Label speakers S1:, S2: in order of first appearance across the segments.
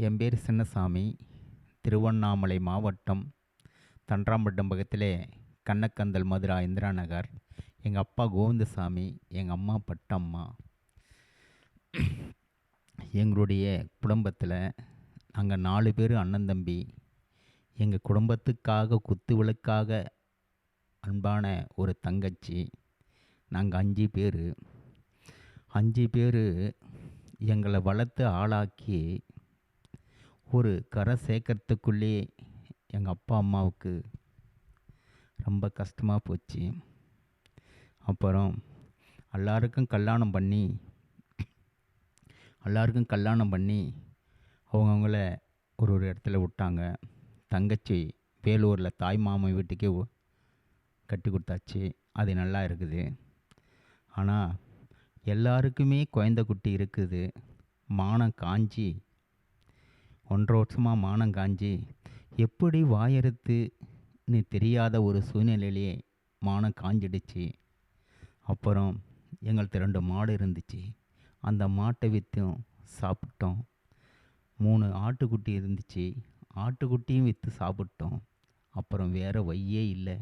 S1: என் பேர் சின்னசாமி. திருவண்ணாமலை மாவட்டம் தண்டராம்பட்டம் பக்கத்திலே கண்ணக்கந்தல் மதுரா இந்திரா நகர். எங்கள் அப்பா கோவிந்தசாமி, எங்கள் அம்மா பட்டம்மா. எங்களுடைய குடும்பத்தில் நாங்கள் 4 பேர் அண்ணன் தம்பி. எங்கள் குடும்பத்துக்காக குத்துவிளக்காக அன்பான ஒரு தங்கச்சி. நாங்கள் 5 பேர். 5 பேர் எங்களை வளர்த்து ஆளாக்கி ஒரு கரை சேர்க்கறதுக்குள்ளே எங்கள் அப்பா அம்மாவுக்கு ரொம்ப கஷ்டமாக போச்சு. அப்புறம் எல்லாருக்கும் கல்யாணம் பண்ணி அவங்கவுங்கள ஒரு ஒரு இடத்துல விட்டாங்க. தங்கச்சி வேலூரில் தாய் மாமன் வீட்டுக்கே கட்டி கொடுத்தாச்சு. அது நல்லா இருக்குது. ஆனால் எல்லாருக்குமே குழந்தை குட்டி இருக்குது. மானம் காஞ்சி 1.5 வருஷமாக மானம் காஞ்சி எப்படி வாயறுத்துன்னு தெரியாத ஒரு சூழ்நிலையிலே மானம் காஞ்சிடுச்சு. அப்புறம் எங்கள்கிட்ட 2 மாடு இருந்துச்சு. அந்த மாட்டை விற்றும் சாப்பிட்டோம். 3 ஆட்டுக்குட்டி இருந்துச்சு. ஆட்டுக்குட்டியும் விற்று சாப்பிட்டோம். அப்புறம் வேறு வழியே இல்லை.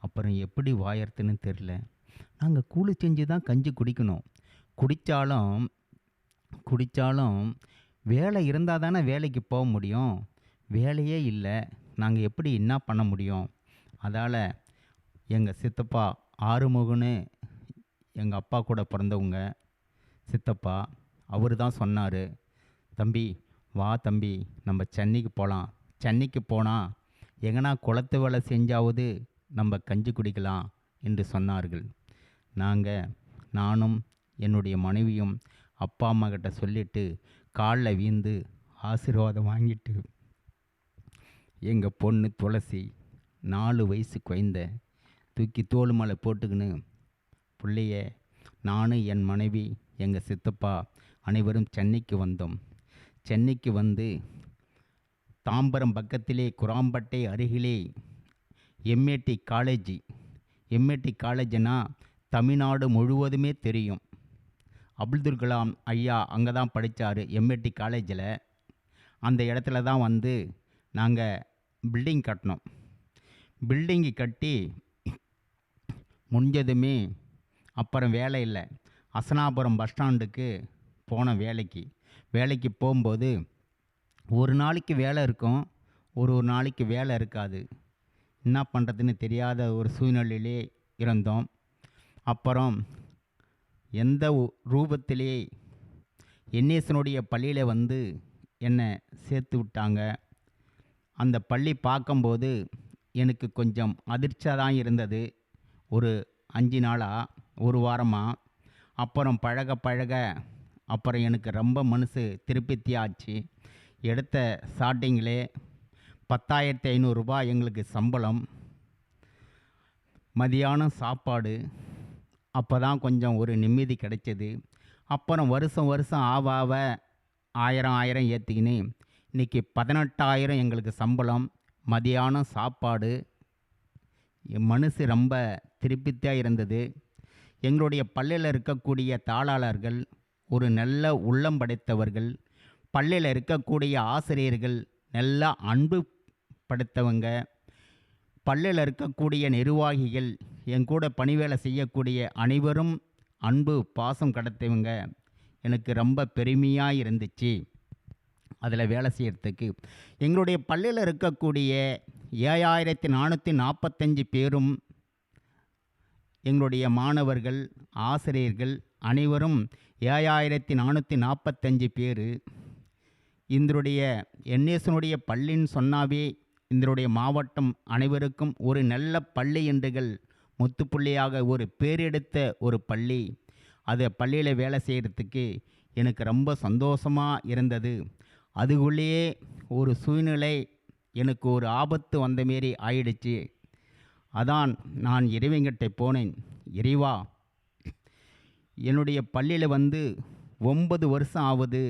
S1: அப்புறம் எப்படி வாயறுத்துன்னு தெரில. நாங்கள் கூலி செஞ்சு தான் கஞ்சி குடிக்கணும். குடித்தாலும் வேலை இருந்தால் தானே வேலைக்கு போக முடியும். வேலையே இல்லை. நாங்கள் எப்படி என்ன பண்ண முடியும்? அதால் எங்கள் சித்தப்பா ஆறுமுகன்னு எங்கள் அப்பா கூட பிறந்தவங்க சித்தப்பா, அவர் தான் சொன்னார், தம்பி வா தம்பி, நம்ம சென்னைக்கு போகலாம். சென்னைக்கு போனால் எங்கன்னா குளத்து வேலை செஞ்சாவது நம்ம கஞ்சி குடிக்கலாம் என்று சொன்னார்கள். நானும் என்னுடைய மனைவியும் அப்பா அம்மா கிட்ட சொல்லிவிட்டு காலில் வீழ்ந்து ஆசீர்வாதம் வாங்கிட்டு எங்கள் பொண்ணு துளசி 4 வயசு குழந்தை தூக்கி தோள் மேலே போட்டுக்கின்னு பிள்ளைய நான், என் மனைவி, எங்கள் சித்தப்பா அனைவரும் சென்னைக்கு வந்தோம். சென்னைக்கு வந்து தாம்பரம் பக்கத்திலே குராம்பட்டை அருகிலே எம்ஏடி காலேஜ்னா தமிழ்நாடு முழுவதுமே தெரியும். அப்துல் கலாம் ஐயா அங்கே தான் படித்தார், எம்ஏடி காலேஜில். அந்த இடத்துல தான் வந்து நாங்கள் பில்டிங் கட்டினோம். பில்டிங்கு கட்டி முடிஞ்சதுமே அப்புறம் வேலை இல்லை. அசனாபுரம் பஸ் ஸ்டாண்டுக்கு போன வேலைக்கு போகும்போது ஒரு நாளைக்கு வேலை இருக்கும், ஒரு நாளைக்கு வேலை இருக்காது. என்ன பண்ணுறதுன்னு தெரியாத ஒரு சூழ்நிலையிலே இருந்தோம். அப்புறம் எந்த ரூபத்திலே என்எஸ்னுடைய பள்ளியில் வந்து என்னை சேர்த்து விட்டாங்க. அந்த பள்ளி பார்க்கும்போது எனக்கு கொஞ்சம் அதிர்ச்சியாக தான் இருந்தது. ஒரு 5 நாளாக, ஒரு வாரமாக. அப்புறம் பழக அப்புறம் எனக்கு ரொம்ப மனசு திருப்தியாச்சு. எடுத்த ஸ்டார்டிங்கிலே 10,500 ரூபாய் எங்களுக்கு சம்பளம். மதியானம் சாப்பாடு. அப்போ தான் கொஞ்சம் ஒரு நிம்மதி கிடைச்சது. அப்புறம் வருஷம் ஆவ 1000 ஏற்றிக்கின்னு இன்றைக்கி 18,000 எங்களுக்கு சம்பளம். மதியானம் சாப்பாடு. என் மனசு ரொம்ப திருப்தியாக இருந்தது. எங்களுடைய பள்ளியில் இருக்கக்கூடிய தாளாளர்கள் ஒரு நல்ல உள்ளம் படைத்தவர்கள். பள்ளியில் இருக்கக்கூடிய ஆசிரியர்கள் நல்ல அன்பு படைத்தவங்க. பள்ளியில் இருக்கக்கூடிய நிர்வாகிகள், என் கூட பணிவேலை செய்யக்கூடிய அனைவரும் அன்பு பாசம் கிடைத்தவங்க. எனக்கு ரொம்ப பெருமையாக இருந்துச்சு அதில் வேலை செய்கிறதுக்கு. எங்களுடைய பள்ளியில் இருக்கக்கூடிய 7445 பேரும் எங்களுடைய மாணவர்கள், ஆசிரியர்கள் அனைவரும் 7445 பேர். இதனுடைய என்எஸ்னுடைய பள்ளின்னு சொன்னாவே இதனுடைய மாவட்டம் அனைவருக்கும் ஒரு நல்ல பள்ளி என்றுகள் முத்துப்புள்ளியாக ஒரு பேரெடுத்த ஒரு பள்ளி. அது பள்ளியில் வேலை செய்கிறதுக்கு எனக்கு ரொம்ப சந்தோஷமாக இருந்தது. அதுக்குள்ளேயே ஒரு சூழ்நிலை, எனக்கு ஒரு ஆபத்து வந்த மாரி ஆயிடுச்சு. அதான் நான் இறைவன்கிட்ட போனேன். இறைவா, என்னுடைய பள்ளியில் வந்து 9 வருஷம் ஆகுது.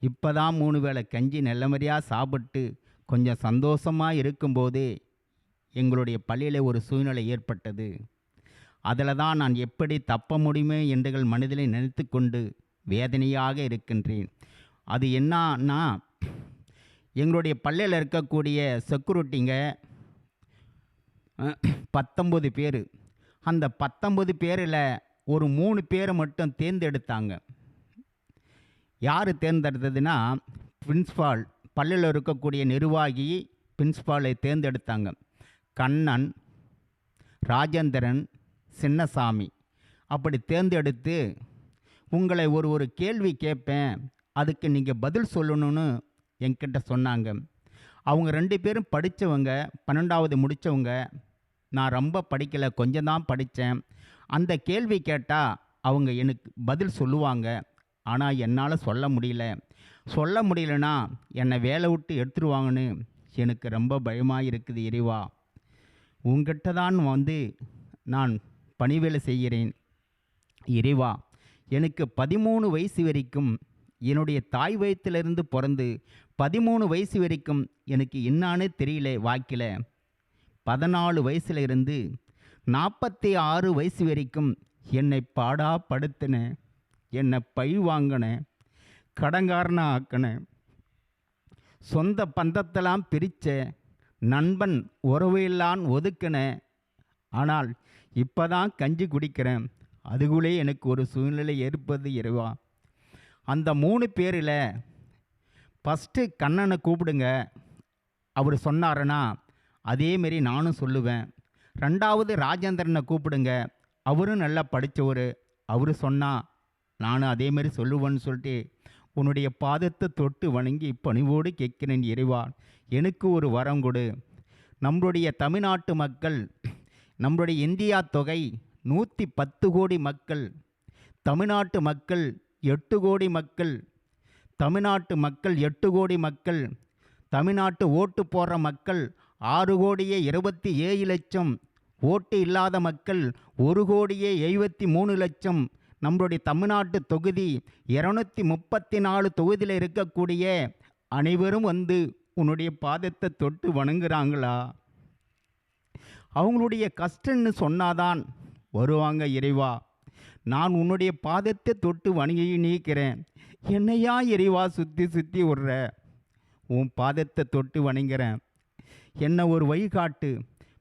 S1: இப்போ தான் 3 வேளை கஞ்சி நல்ல மாதிரியாக சாப்பிட்டு கொஞ்சம் சந்தோஷமாக இருக்கும்போதே எங்களுடைய பள்ளியில் ஒரு சூழ்நிலை ஏற்பட்டது. அதில் தான் நான் எப்படி தப்ப முடியுமே என்று மனதில் நினைத்து கொண்டு வேதனையாக இருக்கின்றேன். அது என்னன்னா, எங்களுடைய பள்ளியில் இருக்கக்கூடிய செக்யூரிட்டிங்க 19 பேர். அந்த 19 பேரில் ஒரு 3 பேரை மட்டும் தேர்ந்தெடுத்தாங்க. யார் தேர்ந்தெடுத்ததுன்னா, பிரின்ஸ்பால், பள்ளியில் இருக்கக்கூடிய நிர்வாகி பிரின்ஸ்பாலை தேர்ந்தெடுத்தாங்க. கண்ணன், ராஜேந்திரன், சின்னசாமி. அப்படி தேர்ந்தெடுத்து உங்களை ஒரு கேள்வி கேட்பேன், அதுக்கு நீங்கள் பதில் சொல்லணும்னு என்கிட்ட சொன்னாங்க. அவங்க 2 பேரும் படித்தவங்க, 12வது முடித்தவங்க. நான் ரொம்ப படிக்கலை, கொஞ்சம் தான் படித்தேன். அந்த கேள்வி கேட்டால் அவங்க எனக்கு பதில் சொல்லுவாங்க. ஆனால் என்னால் சொல்ல முடியலன்னா என்னை வேலை விட்டு எடுத்துருவாங்கன்னு எனக்கு ரொம்ப பயமாக இருக்குது. இறைவா, உங்ககிட்ட தான் நான் பணிவேலை செய்கிறேன். இறைவா, எனக்கு 13 வயசு வரைக்கும், என்னுடைய தாய் வயிற்றிலிருந்து பிறந்து 13 வயசு வரைக்கும் எனக்கு என்னான்னு தெரியல. வாக்கில் 14 வயசுல இருந்து 46 வயசு வரைக்கும் என்னை பாடாப்படுத்தின, என்னை பழி வாங்கின, கடங்காரனை ஆக்கின, சொந்த பந்தத்தெல்லாம் பிரித்த, நண்பன் உறவையெல்லாம் ஒதுக்கின. ஆனால் இப்போ தான் கஞ்சி குடிக்கிறேன். அதுக்குள்ளே எனக்கு ஒரு சூழ்நிலை ஏற்பது. இறைவா, அந்த 3 பேரில் ஃபஸ்ட்டு கண்ணனை கூப்பிடுங்க. அவர் சொன்னாருன்னா அதேமாரி நானும் சொல்லுவேன். 2வது ராஜேந்திரனை கூப்பிடுங்க. அவரும் நல்லா படித்தவர். அவர் சொன்னால் நானும் அதேமாரி சொல்லுவேன்னு சொல்லிட்டு உன்னுடைய பாதத்தை தொட்டு வணங்கி பணிவோடு கேட்கிறேன். இறைவா, எனக்கு ஒரு வரம் கொடு. நம்மளுடைய தமிழ்நாட்டு மக்கள், நம்மளுடைய இந்தியா தொகை 110 கோடி மக்கள். தமிழ்நாட்டு மக்கள் 8 கோடி மக்கள். தமிழ்நாட்டு மக்கள் 8 கோடி மக்கள். தமிழ்நாட்டு ஓட்டு போடுற மக்கள் 6 கோடியே 27 லட்சம். ஓட்டு இல்லாத மக்கள் 1 கோடியே 73 லட்சம். நம்மளுடைய தமிழ்நாட்டு தொகுதி 234 தொகுதியில் இருக்கக்கூடிய அனைவரும் உன்னுடைய பாதத்தை தொட்டு வணங்குறாங்களா? அவங்களுடைய கஷ்டன்னு சொன்னாதான் வருவாங்க. இறைவா, நான் உன்னுடைய பாதத்தை தொட்டு வணங்கி நீக்கிறேன். என்னையா இறைவா சுற்றி சுற்றி விடுற? உன் பாதத்தை தொட்டு வணங்குறேன். என்னை ஒரு வழிகாட்டு.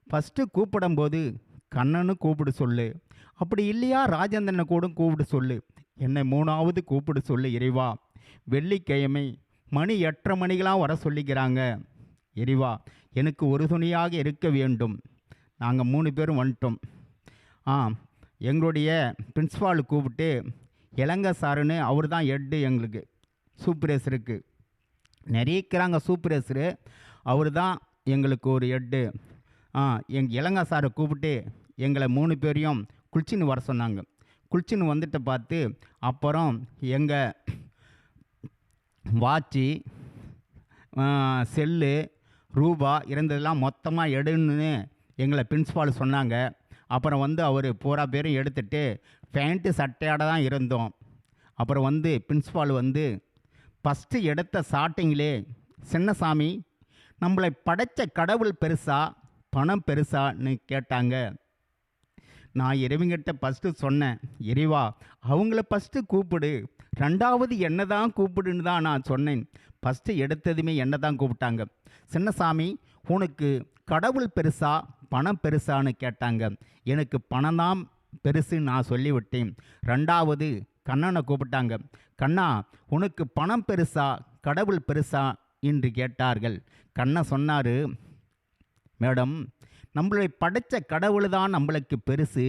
S1: ஃபஸ்ட்டு கூப்பிடும்போது கண்ணனு கூப்பிடு சொல்லு. அப்படி இல்லையா ராஜேந்திரனை கூட கூப்பிடு சொல்லு. என்னை 3வது கூப்பிடு சொல்லு. இறைவா, வெள்ளிக்கிழமை மணி 8:30 மணிக்கெலாம் வர சொல்லிக்கிறாங்க. இறைவா, எனக்கு ஒரு துணையாக இருக்க வேண்டும். நாங்கள் 3 பேரும் வந்துட்டோம். எங்களுடைய பிரின்ஸ்பால் கூப்பிட்டு, இளங்க சாருன்னு அவர் தான் ஹெட்டு, எங்களுக்கு சூப்பர்வைசருக்கு நிறைய இருக்கிறாங்க. சூப்பர்வைசரு அவர் தான் எங்களுக்கு ஒரு ஹெட்டு. எங்கள் இளங்க சாரை கூப்பிட்டு எங்களை 3 பேரையும் குளிச்சின்னு வர சொன்னாங்க. குளிச்சின்னு வந்துட்டு பார்த்து, அப்புறம் எங்கள் வாட்சி, செல்லு, ரூபா இருந்ததெல்லாம் மொத்தமாக எடுன்னு எங்களை பிரின்ஸ்பால் சொன்னாங்க. அப்புறம் அவர் பூரா பேரும் எடுத்துகிட்டு பேண்ட்டு சட்டையோட தான் இருந்தோம். அப்புறம் பிரின்ஸ்பால் ஃபஸ்ட்டு எடுத்த ஸ்டார்டிங்கிலே, சின்னசாமி, நம்மளை படைத்த கடவுள் பெருசா பணம் பெருசான்னு கேட்டாங்க. நான் இறைவங்கிட்ட ஃபஸ்ட்டு சொன்னேன், இறைவா, அவங்கள ஃபஸ்ட்டு கூப்பிடு, 2வது என்ன தான் கூப்பிடுன்னு தான் நான் சொன்னேன். ஃபஸ்ட்டு எடுத்ததுமே என்ன தான் கூப்பிட்டாங்க. சின்னசாமி, உனக்கு கடவுள் பெருசா பணம் பெருசான்னு கேட்டாங்க. எனக்கு பணம் தான் பெருசுன்னு நான் சொல்லிவிட்டேன். 2வது கண்ணனை கூப்பிட்டாங்க. கண்ணா, உனக்கு பணம் பெருசா கடவுள் பெருசா என்று கேட்டார்கள். கண்ணன் சொன்னார், மேடம், நம்மளை படைத்த கடவுள் தான் நம்மளுக்கு பெருசு.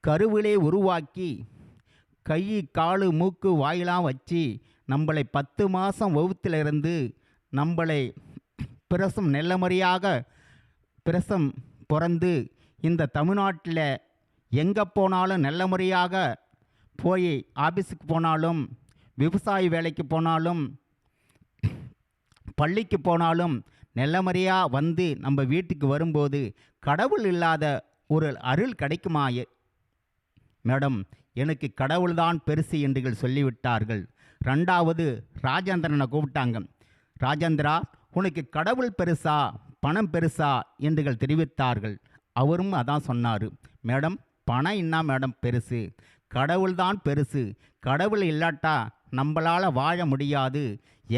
S1: கருவிலே உருவாக்கி கை, காலு, மூக்கு, வாயிலாம் வச்சு நம்மளை 10 மாதம் வகுத்திலிருந்து நம்மளை பிரசம் நல்ல பிரசம் பிறந்து இந்த தமிழ்நாட்டில் எங்கே போனாலும் நல்ல முறையாக போய் ஆஃபீஸுக்கு போனாலும், விவசாய வேலைக்கு போனாலும், பள்ளிக்கு போனாலும் நல்ல முறையாக நம்ம வீட்டுக்கு வரும்போது கடவுள் இல்லாத ஒரு அருள் கிடைக்குமா? மேடம், எனக்கு கடவுள் தான் பெருசு என்று சொல்லிவிட்டார்கள். 2வது ராஜேந்திரனை கூப்பிட்டாங்க. ராஜேந்திரா, உனக்கு கடவுள் பெருசா பணம் பெருசா என்று தெரிவித்தார்கள். அவரும் அதான் சொன்னார், மேடம், பணம் என்ன மேடம் பெருசு, கடவுள் தான் பெருசு. கடவுள் இல்லாட்டா நம்மளால் வாழ முடியாது.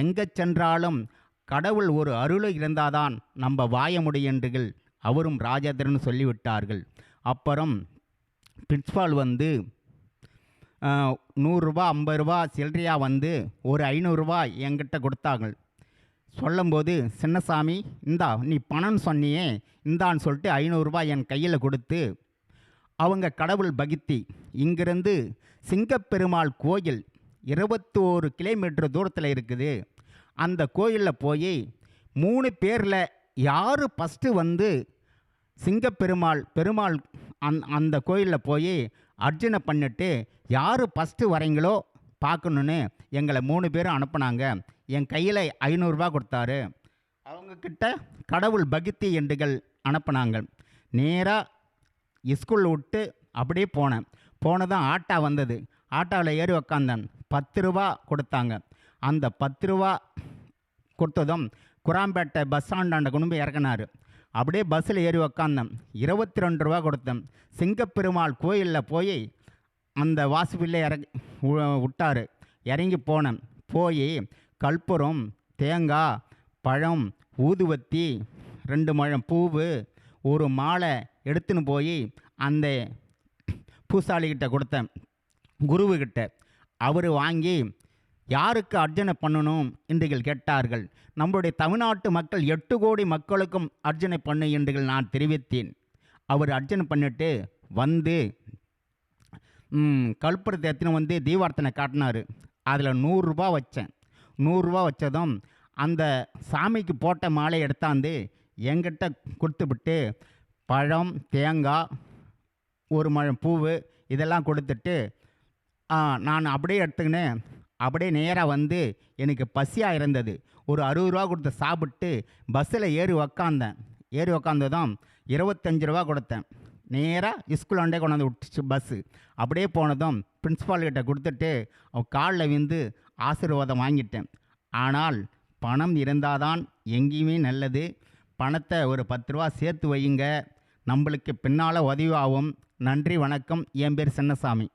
S1: எங்கே சென்றாலும் கடவுள் ஒரு அருள் இருந்தாதான் நம்ம வாய முடியென்றுகள் அவரும் ராஜேந்திரன் சொல்லிவிட்டார்கள். அப்புறம் பிரின்ஸ்பால் வந்து 100 ரூபா 50 ரூபா சில்லறையாக வந்து ஒரு 500 ரூபா என்கிட்ட கொடுத்தாங்க. சொல்லும்போது, சின்னசாமி இந்தா நீ பணம்னு சொன்னியே இந்தான்னு சொல்லிட்டு 500 ரூபா என் கையில் கொடுத்து, அவங்க கடவுள் பக்தி. இங்கிருந்து சிங்கப்பெருமாள் கோயில் 21 கிலோமீட்டர் தூரத்தில் இருக்குது. அந்த கோயிலில் போய் 3 பேரில் யார் ஃபஸ்ட்டு வந்து பெருமாள் அந்த கோயிலில் போய் அர்ச்சனை பண்ணிட்டு யார் ஃபஸ்ட்டு வரீங்களோ பார்க்கணுன்னு எங்களை 3 பேரும் அனுப்புனாங்க. என் கையில் 500 ரூபா கொடுத்தாரு. அவங்கக்கிட்ட கடவுள் பக்தி என்றுகள் அனுப்புனாங்க. நேராக ஸ்கூல் விட்டு அப்படியே போனதான் ஆட்டோ வந்தது. ஆட்டோவில் ஏறி உக்காந்தேன். 10 ரூபா கொடுத்தாங்க. அந்த 10 ரூபா கொடுத்ததும் குராம்பேட்டை பஸ் ஸ்டாண்டாண்ட கொண்டு போய் இறக்குனார். அப்படியே பஸ்ஸில் ஏறி உக்காந்தேன். 22 ரூபா கொடுத்தேன். சிங்கப்பெருமாள் கோயிலில் போய் அந்த வாசப்பிள்ளை விட்டார். இறங்கி போனேன். போய் கற்பூரம், தேங்காய், பழம், ஊதுவத்தி, 2 முழம் பூவு, ஒரு மாலை எடுத்துன்னு போய் அந்த பூசாலிக்கிட்ட கொடுத்தேன், குருவுக்கிட்ட. அவர் வாங்கி யாருக்கு அர்ச்சனை பண்ணணும் என்றுகள் கேட்டார்கள். நம்முடைய தமிழ்நாட்டு மக்கள் 8 கோடி மக்களுக்கும் அர்ச்சனை பண்ணு என்றுகள் நான் தெரிவித்தேன். அவர் அர்ச்சனை பண்ணிட்டு வந்து கற்பூரத்தை எடுத்துன்னு வந்து தீபார்த்தனை காட்டினார். அதில் 100 ரூபா வச்சேன். 100 ரூபா வச்சதும் அந்த சாமிக்கு போட்ட மாலை எடுத்தாந்து என்கிட்ட கொடுத்துவிட்டு பழம், தேங்காய், ஒரு முழம் பூவு இதெல்லாம் கொடுத்துட்டு நான் அப்படியே எடுத்துக்கினேன். அப்படியே நேராக வந்து எனக்கு பசியாக இருந்தது. ஒரு 60 ரூபா கொடுத்து சாப்பிட்டு பஸ்ஸில் ஏறி உக்காந்ததும் 25 ரூபா கொடுத்தேன். நேராக ஸ்கூலாண்டே கொண்டாந்து விட்டுச்சு பஸ்ஸு. அப்படியே போனதும் பிரின்ஸ்பால்கிட்ட கொடுத்துட்டு காலில் விழுந்து ஆசீர்வாதம் வாங்கிட்டேன். ஆனால் பணம் இருந்தால் தான் எங்கேயுமே நல்லது. பணத்தை ஒரு 10 ரூபா சேர்த்து வையுங்க, நம்மளுக்கு பின்னால் உதவி ஆகும். நன்றி, வணக்கம். என் பேர் சின்னசாமி.